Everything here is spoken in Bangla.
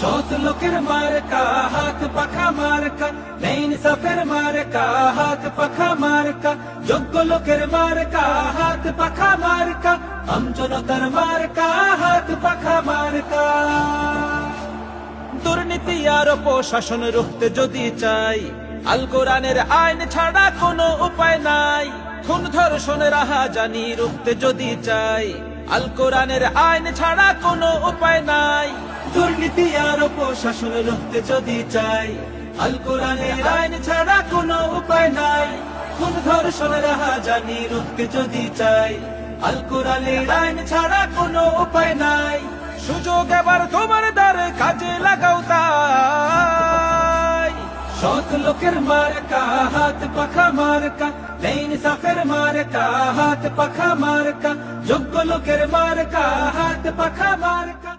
সৎ লোকের মার্কা হাত পাখা মার্কা, ইনসাফের মার্কা হাত পাখা মার্কা, যোগ্য লোকের মার্কা হাত পাখা মার্কা, আমজনতার মার্কা হাত পাখা মার্কা। দুর্নীতি আর অপশাসন রুখতে যদি চাই, আল কোরআনের আইন ছাড়া কোনো উপায় নাই। খুন ধর্ষণ রাহাজানি রুখতে যদি চাই, আল কোরআনের আইন ছাড়া কোনো উপায় নাই। দুর্নীতি আর অপশাসন রুখতে যদি চাই, আল কোরআনের আইন ছাড়া কোনো উপায় নাই। খুন ধর্ষণ রাহাজানি রুখতে যদি চাই, আল কোরআনের আইন ছাড়া কোনো উপায় নাই। সুযোগ এবার তোমার দ্বারে, কাজে লাগাও তাই। সৎ লোকের মার্কা হাত পাখা মার্কা, ইনসাফের মার্কা হাত পাখা মার্কা, যোগ্য লোকের মার্কা হাত পাখা মার্কা।